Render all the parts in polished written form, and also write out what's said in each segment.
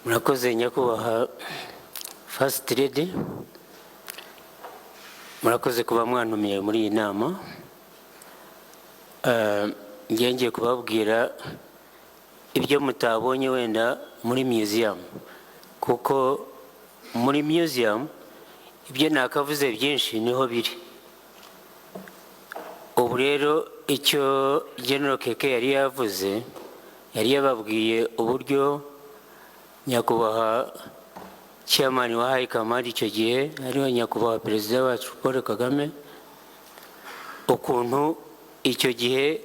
Murakoze nyakubahwa First Lady, murakoze kuba mwantumiye muri iyi nama. Ngiye kubabwira ibyo mutabonye wenda muri museum, kuko muri museum ibyo nakavuze byinshi niho biri. Ubu rero icyo General Keke yari yavuze, yari yababwiye uburyo nyakubahwa chairman wa High Command icyo gihe ariwe nyakubahwa perezida wacu Paul Kagame, ukuntu icyo gihe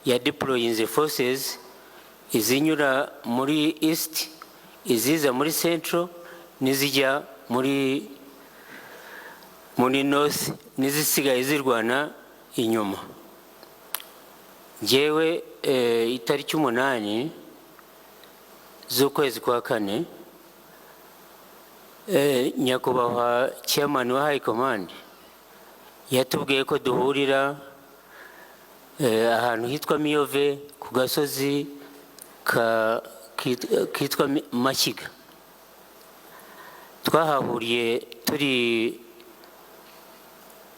ya deploying the forces izinyura muri east, iziza muri central, nizijya muri north, nizisigaye zirwana inyuma. Njyewe itariki 8 z'ukwezi kwa 4 nyakubahwa chairman wa High Command yatubwiye ko duhurira ahantu hitwa Miyove ku gasozi kitwa Mashyiga. Twahahuriye turi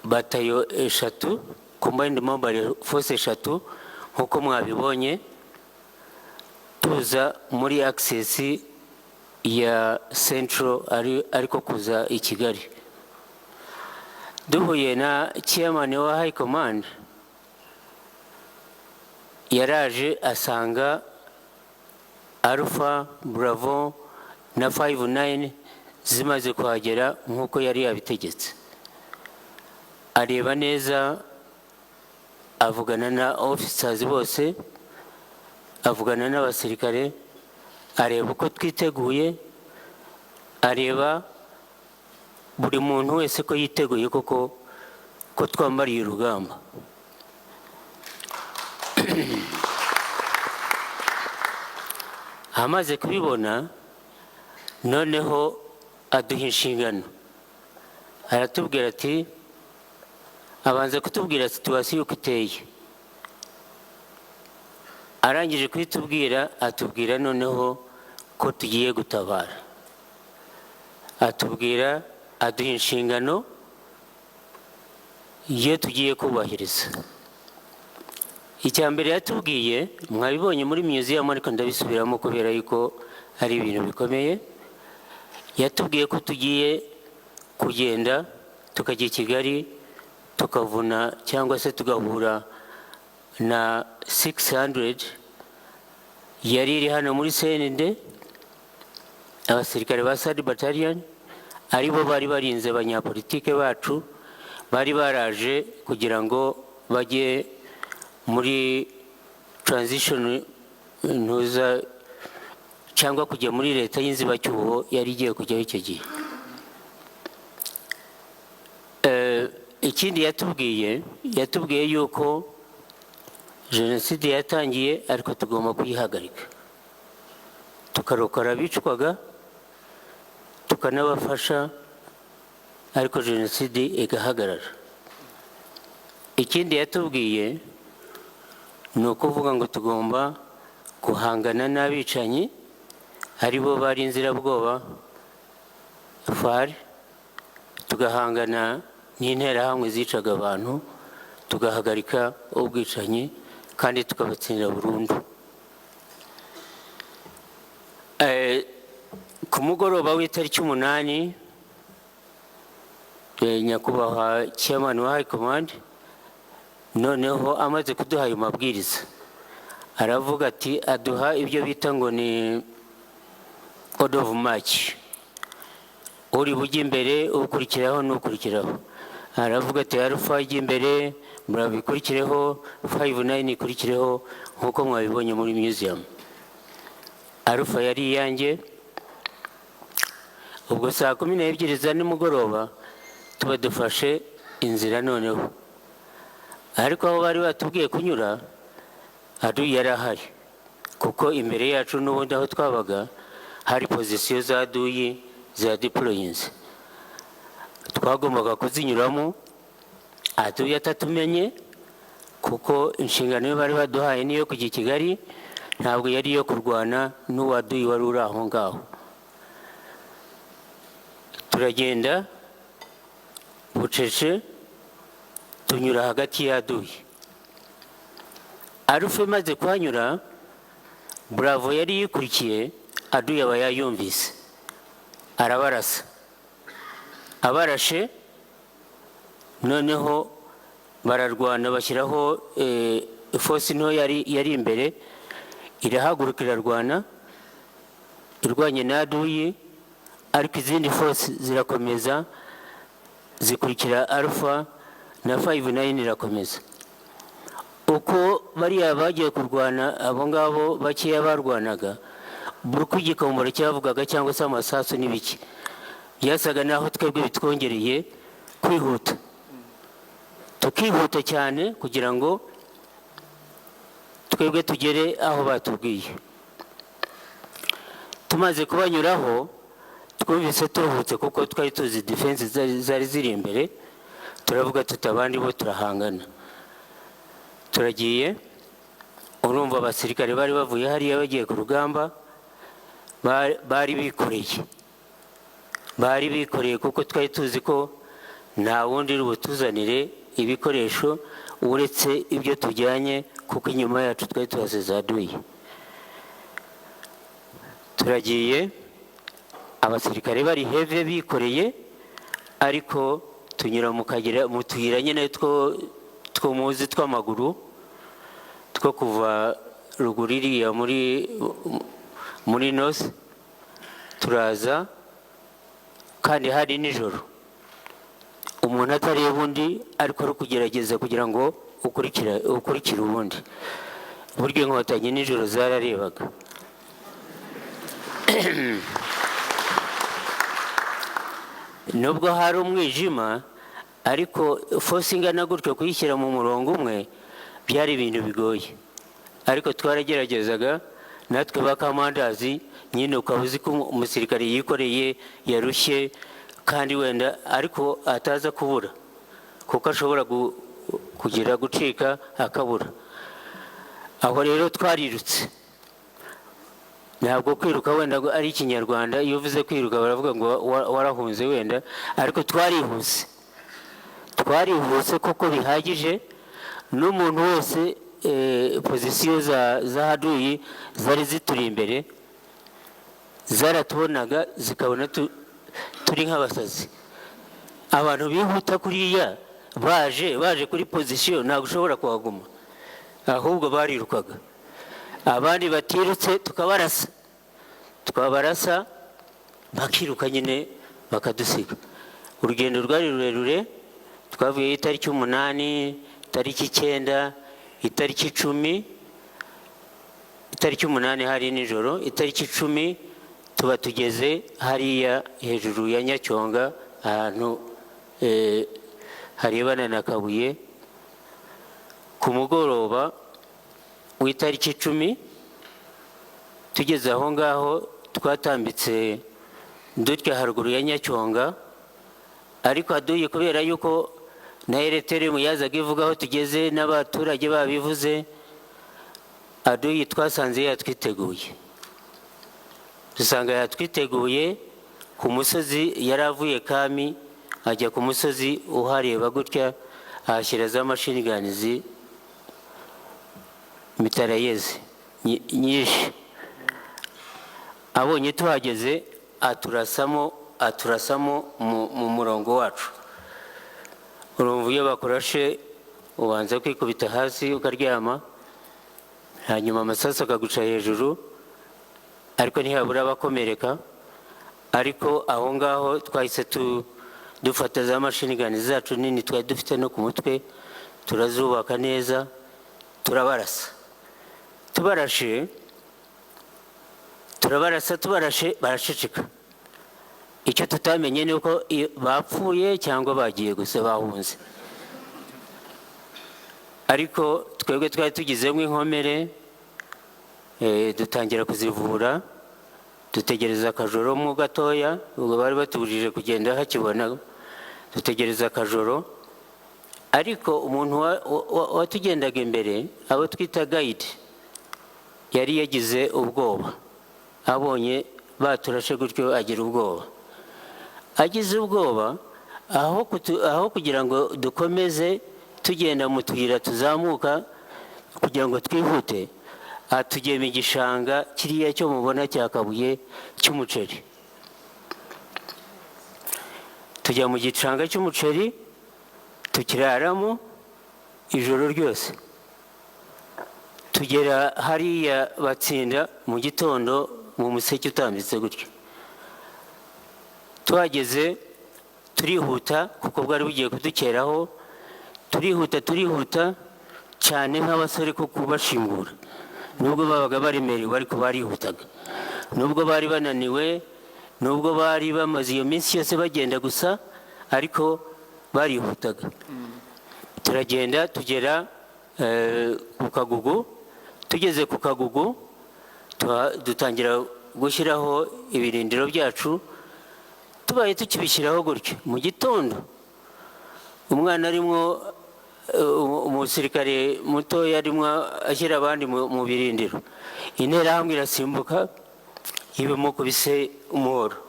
batayo 3 combined mobile force 3 nkuko mwabibonye, tuza muri access ya central ariko kuza i Kigali. Duhuye na chairman wa High Command, yaraje asanga Alpha, Bravo na 59 zimaze kuhagera nkuko yari yabitegetse. Areba neza, avugana na officers bose, avugana n'abasirikare, areba uko twiteguye, areba buri muntu wese ko yiteguye koko ko twambariye urugamba. Amaze kubibona, noneho aduha inshingano, aratubwira ati, abanza kutubwira situation uko iteye. Arangije kwitubwira, atubwira noneho ko tugiye gutabara. Atubwira, aduha inshingano iyo tugiye kubahiriza. Icyambere yatubwiye, mwabibonye muri museum ariko ndabisubiramo kubera yuko ari ibintu bikomeye. Yatubwiye ko tugiye kugenda tukajya i Kigali, tukavuna cyangwa se tugahura na 600 yari iri hano muri CND, abasirikare ba Third Battalion, aribo bari barinze abanyapolitike bacu, bari baraje kugira ngo bajye muri transition ntuza cyangwa kujya muri leta y'inzibacyuho yari igiye kujyaho icyo gihe. Ikindi yatubwiye yuko jenoside yatangiye ariko tugomba kuyihagarika, tukarokora abicwaga, tukanabafasha, ariko jenoside igahagarara. Ikindi yatubwiye ni ukuvuga ngo tugomba guhangana n'abicanyi aribo bari inzirabwoba FAR, tugahangana n'interahamwe zicaga abantu, tugahagarika ubwicanyi kandi tukabatsindira burundu. Ku mugoroba w'itariki 8 nyakubahwa chairman wa High Command noneho amaze kuduha ayo mabwiriza, aravuga ati, aduha ibyo bita ngo ni order of march, uri bujye imbere, ukurikiraho n'ukurikiraho. Aravuga ati, Alpha ijya imbere, murabikurikireho, 59 ikurikireho nkuko mwabibonye muri museum. Alpha yari yanjye. Ubwo saa 12 za nimugoroba tuba dufashe inzira noneho, ariko aho bari batubwiye kunyura adu yarahari, kuko imbere yacu n'ubundi aho twabaga hari position za duyi za deployings. Twagombaga kuzinyuramo, adu yatatumenye kuko inshingano bari baduhaye niyo kujya i Kigali, ntabwo yari yo kurwana n'uwaduyi wari uri aho ngaho. turagenda bucece tunyura hagati y'Aduyi. Arufe maze kuhanyura, Bravo yari yikurikiye, Aduyi aba yayumvise, arabarasa. Abarashe noneho bararwana, bashyiraho force nto yari imbere, irahaguruka irarwana irwanye na Aduyi, ariko izindi force zirakomeza zikurikira Alpha na 59 irakomeza. Uko bariya bagiye kurwana, abo ngabo bakeya barwanaga, buri kugikombora cyavugaga cyangwa se amasasu n'ibiki, yasaga naho twebwe bitwongereye kwihuta, tukihuta cyane kugira ngo twebwe tugere aho batubwiye. Tumaze kubanyuraho twumvise turuhutse, kuko twari tuzi defense zari ziri imbere, turavuga tutabandi bo turahangana. Turagiye, urumva abasirikare bari bavuye hariya bagiye ku rugamba, bari bikoreye kuko twari tuzi ko nta wundi uri butuzanire ibikoresho uretse ibyo tujyanye, kuko inyuma yacu twari tuhasize Aduyi. Turagiye, abasirikare bari heve bikoreye, ariko tunyura mu tuyira nyine two muzi tw'amaguru, two kuva ruguru iriya muri North. Turaza, kandi hari nijoro, umuntu atareba undi, ariko ari kugerageza kugira ngo ukurikire ubundi. Burya inkotanyi nijoro zararebaga. Nubwo hari umwijima, ariko force ingana gutyo kuyishyira mu murongo umwe byari ibintu bigoye, ariko twarageragezaga natwe bakamandazi nyine, ukaba uzi ko umusirikare yikoreye yarushye, kandi wenda ariko ataza kubura, kuko ashobora kugira gucika akabura. Aho rero twarirutse, ntabwo kwiruka wenda ari ikinyarwanda, iyo uvuze kwiruka baravuga ngo warahunze wenda, ariko twarihuse koko bihagije. N'umuntu wese pozisiyo za Aduyi zari zituri imbere, zaratubonaga zikabona turi nk'abasazi. Abantu bihuta kuriya baje kuri pozisiyo, ntabwo ushobora kuhaguma, ahubwo barirukaga. Abandi batirutse tukabarasa bakiruka nyine bakadusiga. Urugendo rwari rurerure, twavuye itariki 8, itariki 9, itariki 10. Itariki 8 hari nijoro, itariki 10 tuba tugeze hariya hejuru ya Nyacyonga, ahantu harebana na Kabuye. Ku mugoroba w'itariki 10 tugeze aho ngaho, twatambitse dutya haruguru ya Nyacyonga, ariko Aduyi kubera yuko na RTRM yazaga ivuga aho tugeze n'abaturage babivuze, Aduyi twasanze yatwiteguye. Dusanga yatwiteguye ku musozi, yaravuye Kami ajya ku musozi uhareba gutya, ahashyira za machine guns mitarayeze nyinshi. Abonye tuhageze aturasamo mu murongo wacu. Urumva iyo bakurashe ubanza kwikubita hasi ukaryama, hanyuma amasasu akaguca hejuru, ariko ntihabura abakomereka. Ariko aho ngaho twahise dufata za machine guns zacu nini twari dufite no ku mutwe, turazubaka neza, turabarasa. Tubarashe baraceceka. Icyo tutamenye ni uko bapfuye cyangwa bagiye gusa bahunze. Ariko twebwe twari tugizemo inkomere, dutangira kuzivura, dutegereza akajoro mu gatoya, ubwo bari batubujije kugenda hakibona, dutegereza akajoro. Ariko umuntu watugendaga imbere, abo twita guide, yari yagize ubwoba, abonye baturashe gutyo agira ubwoba. agize ubwoba aho kugira ngo dukomeze tugenda mu tuyira tuzamuka kugira ngo twihute, atugema igishanga kiriya cyo mubona cya Kabuye cy'umuceri. Tujya mu gicanga cy'umuceri tukiraramo ijoro ryose, tugera hariya Batsinda mu gitondo mu museke utambitse gutyo. Tuhageze turihuta kuko bwari bugiye kudukeraho, turihuta cyane nk'abasore ko kubashingura, nubwo babaga baremerewe ariko barihutaga, nubwo bari bananiwe, nubwo bari bamaze iyo minsi yose bagenda gusa ariko barihutaga. Turagenda tugera ku Kagugu. Tugeze ku Kagugu dutangira gushyiraho ibirindiro byacu. Tubaye tukibishyiraho gutyo mu gitondo, umwana arimo umusirikare muto yarimo ashyira abandi mu birindiro, interahamwe irasimbuka ibamukubise umuhoro.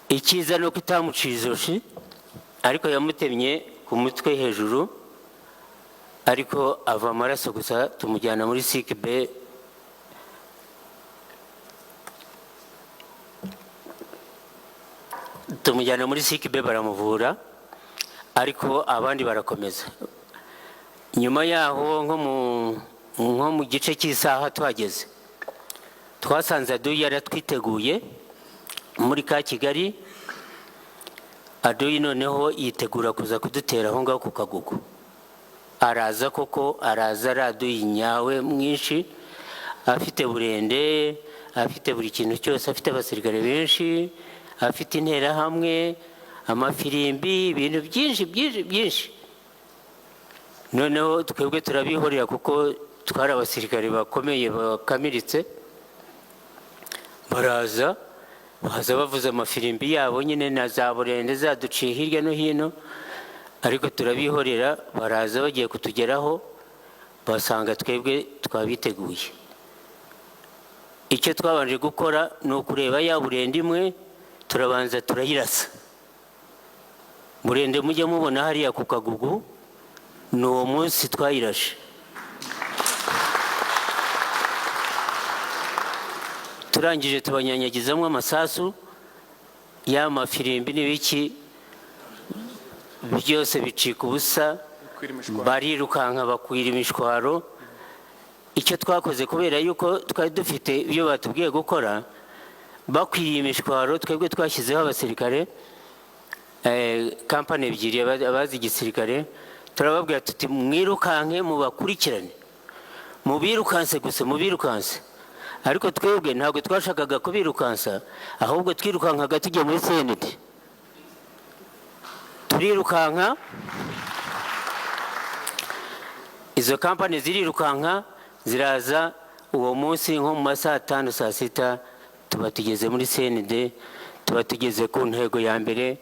Ikiza no kutamuciye ijosi ariko yamutemye ku mutwe hejuru, ariko ava amaraso gusa. Tumujyana muri sikibe, baramuvura, ariko abandi barakomeza. Nyuma yaho nko mu gice cy'isaha tuhageze, twasanze Aduyi yaratwiteguye muri ka Kigali. Aduyi noneho yitegura kuza kudutera aho ngaho ku Kagugu. Araza koko, araza ari Aduyi nyawe mwinshi, afite burende, afite buri kintu cyose, afite abasirikare benshi, afite interahamwe, amafirimbi, ibintu byinshi. Noneho twebwe turabihorera kuko twari abasirikare bakomeye bakamiritse. Baza bavuze amafirimbi yabo nyine na za burende zaduciye hirya no hino, ariko turabihorera. Baraza bagiye kutugeraho, basanga twebwe twabiteguye. Icyo twabanje gukora ni ukureba ya burende imwe, turabanza turayirasa. Burende mujya mubona hariya ku Kagugu, ni uwo munsi twayirashe. Turangije tubanyanyagizamo amasasu, ya mafirimbi n'ibiki byose bicika ubusa, barirukanka bakwira imishwaro. Icyo twakoze kubera yuko twari dufite ibyo batubwiye gukora, bakwiriye imishwaro, twebwe twashyizeho abasirikare kampani ebyiri, abazi igisirikare. Turababwira tuti mwirukanke mubakurikirane, mubirukanse gusa, mubirukanse. Ariko twebwe ntabwo twashakaga kubirukansa, ahubwo twirukankaga tujya muri CND. Turirukanka, izo kampani zirirukanka ziraza. Uwo munsi nko mu masaha 5 saa 6 tuba tugeze muri CND, tuba tugeze ku ntego ya mbere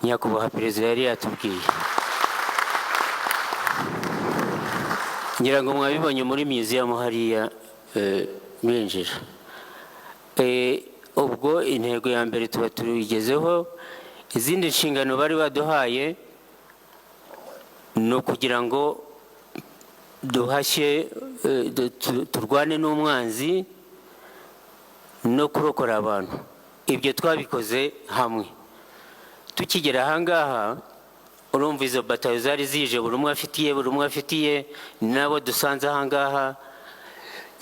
nyakubahwa perezida yari yatubwiye. Ngira ngo mwabibonye muri museum hariya mwinjira. Ubwo intego ya mbere tuba tuyigezeho. Izindi nshingano bari baduhaye no kugira ngo duhashye, turwane n'umwanzi no kurokora abantu. Ibyo twabikoze hamwe. Tukigera ahangaha, urumva izo batayo zari zije, buri umwe afitiye nabo dusanze ahangaha.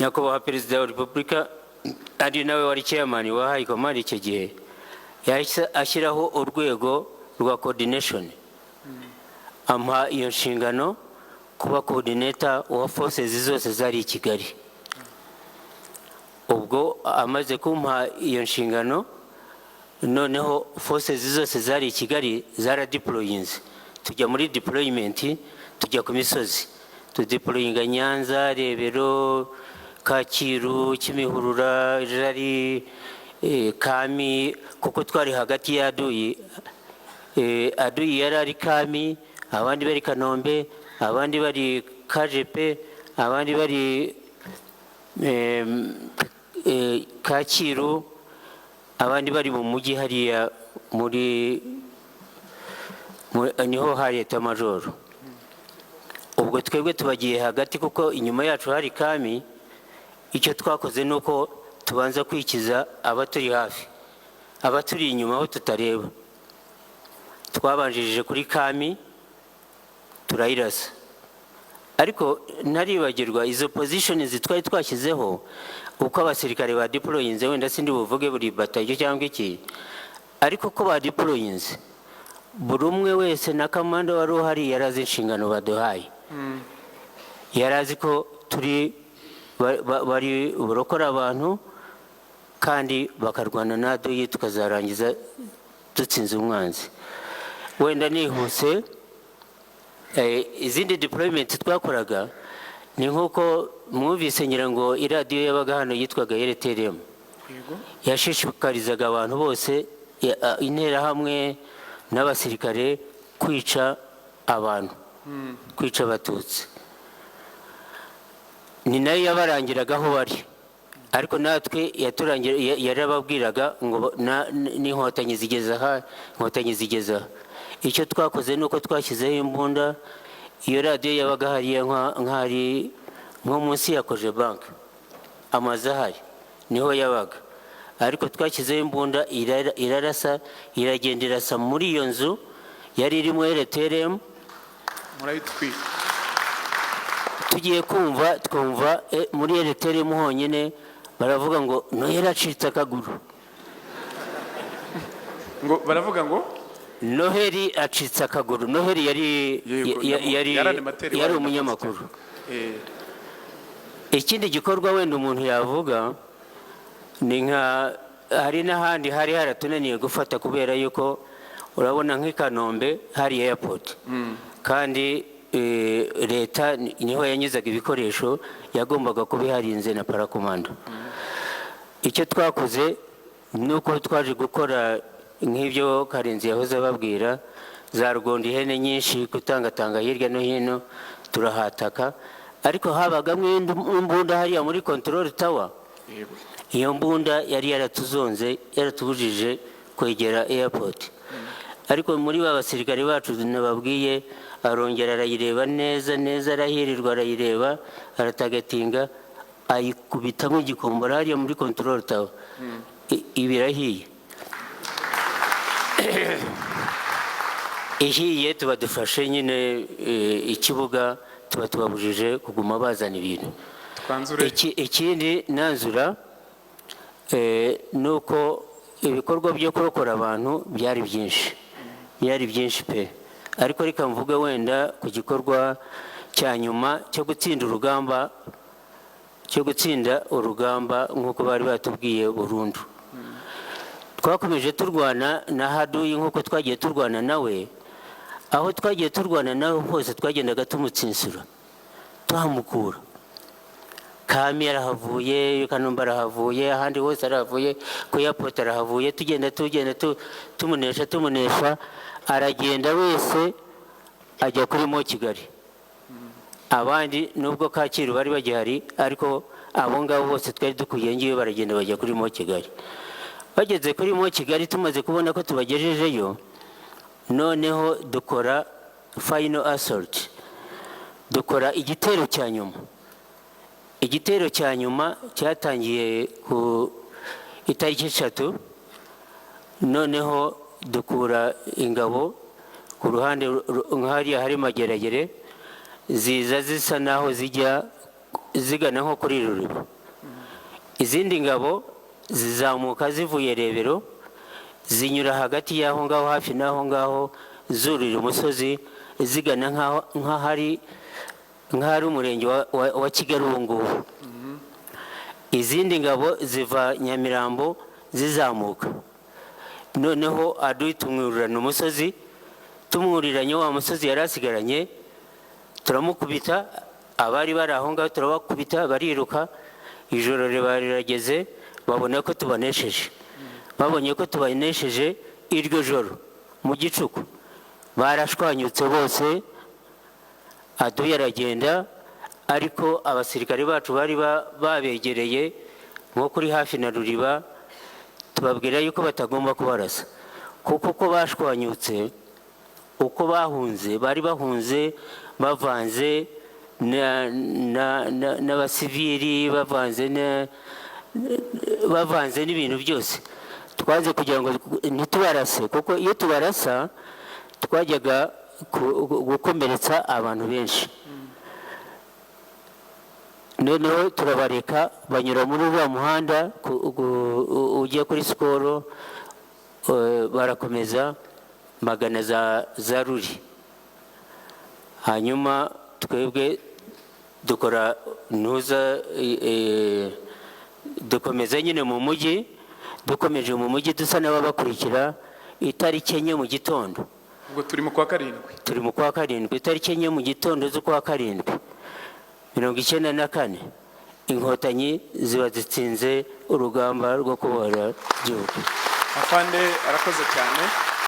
Nyakubahwa perezida wa repubulika ari nawe wari chairman wa High Command icyo gihe, yahise ashyiraho urwego rwa coordination. Ampa iyo nshingano kuba coordinator wa forces zose zari i Kigali. Ubwo amaze kumpa iyo nshingano, noneho forces zose zari i Kigali zara deployings. Tujya muri deployment, tujya ku misozi, tudeployinga Nyanza, Rebero, Kacyiru, Kimihurura, Jari, Kami, kuko twari hagati ya Aduyi. Aduyi yari ari Kami, abandi bari Kanombe, abandi bari KGP, abandi bari Kacyiru, abandi bari mu mujyi hariya niho hari etamajoro. Ubwo twebwe tubagiye hagati kuko inyuma yacu hari kami. Icyo twakoze nuko tubanza kwikiza abaturi hafi, abaturi inyuma aho tutareba. Twabanjirije kuri kami turayirasa, ariko naribagirwa izo positions twari twashyizeho uko abasirikare ba deployinze, wenda sindi buvuge buri batayo cyangwa iki, ariko ko ba deployinze buri umwe wese na kamanda wari uhari yarazi inshingano baduhaye. Yarazi ko turi bari burokora abantu kandi bakarwana naduyi tukazarangiza dutsinze umwanzi. Wenda nihuse izindi deployment twakoraga ni nkuko mwumvise ngira ngo iradiyo yabaga hano yitwaga RTRM, yashishikarizaga abantu bose interahamwe n'abasirikare kwica abantu, kwica abatutsi. Ni nayo yabarangiraga aho bari, ariko natwe yarababwiraga ngo n'inkotanyi zigeza aha, inkotanyi zigeza aha. Icyo twakoze nuko twashyizeho imbunda. Iyo radiyo yabaga hariya nk'ahari nko munsi ya Koje Bank, amazu ahari niho yabaga, ariko twashyizeho imbunda irarasa, iragenda irasa muri iyo nzu yari irimo RTRM. Tugiye twumva muri RTRM honyine baravuga ngo Noheli acitse akaguru, ngo baravuga ngo Noheli acitse akaguru. Noheli yari umunyamakuru. Ikindi gikorwa wenda umuntu yavuga ni nka hari n'ahandi hari haratunaniye gufata kubera yuko urabona nk'i Kanombe hari airport, kandi leta niho yanyuzaga ibikoresho, yagombaga kubiharinze na parakomando. Icyo twakoze nuko twaje gukora nk'ibyo Karenzi yahoze babwira, za rugondo ihene nyinshi kutangatanga hirya no hino, turahataka. Ariko habagamo imbunda hariya muri control tower. Iyo mbunda yari yaratuzonze, yaratubujije kwegera airport. Ariko muri basirikare bacu nababwiye, arongera arayireba neza arahirirwa, arayireba aratagatinga, ayikubitamo igikombora hariya muri control tower. Ibirahiye ihiye tuba dufashe nyine ikibuga, tuba tubabujije kuguma bazana ibintu. Ikindi nanzura nuko ibikorwa byo kurokora abantu byari byinshi pe. Ariko reka mvuge wenda ku gikorwa cya nyuma cyo gutsinda urugamba nk'uko bari batubwiye burundu. Twakomeje turwana na haduyi nk'uko twagiye turwana nawe. Aho twagiye turwana nawe hose twagendaga tumutsinsura, tuhamukura. Kami arahavuye, Kanombe arahavuye, ahandi hose arahavuye, ku airport arahavuye. Tugenda tumunesha, aragenda wese ajya kuri Mo Kigali. Abandi nubwo Kacyiru bari bagihari, ariko abo ngabo bose twari dukuye ngiyo baragenda bajya kuri Mo Kigali. Bageze kuri Mo Kigali tumaze kubona ko tubagejejeyo, noneho dukora final assault, dukora igitero cya nyuma. Igitero cya nyuma cyatangiye ku itariki 3, noneho dukura ingabo ku ruhande nk'ahariya hari Mageragere, ziza zisa naho zigana nko kuri Ruriba. Izindi ngabo zizamuka zivuye Rebero, zinyura hagati y'aho ngaho, hafi n'aho ngaho, zurira umusozi zigana nk'ahari umurenge wa Kigali ubu ngubu. Izindi ngabo ziva Nyamirambo zizamuka. Noneho aduyi tumwurirana umusozi, tumwuriranye wa musozi yarasigaranye, turamukubita. Abari bari aho ngaho turabakubita, bariruka. Ijoro rirageze, babona ko tubanesheje. Babonye ko tubanesheje iryo joro mu gicuku, barashwanyutse bose. Aduyi aragenda, ariko abasirikare bacu bari babegereye nko kuri hafi na Ruriba, tubabwira yuko batagomba kubarasa kuko uko bashwanyutse uko bahunze bari bahunze bavanze n'abasivili bavanze n'ibintu byose twaze kugira ngo ntitubarase kuko iyo tubarasa twajyaga gukomeretsa abantu benshi noneho turabareka banyura muri uwo muhanda ugiye kuri Skol barakomeza magana za Ruri hanyuma twebwe dukora ntuza dukomeza nyine mu mujyi dukomeje mu mujyi dusa n'ababakurikira itariki enye mu gitondo ubwo turi mu kwa karindwi itariki enye mu gitondo z'ukwa karindwi 1994 inkotanyi ziba zitsinze urugamba rwo kubohora igihugu. Afande arakoze cyane.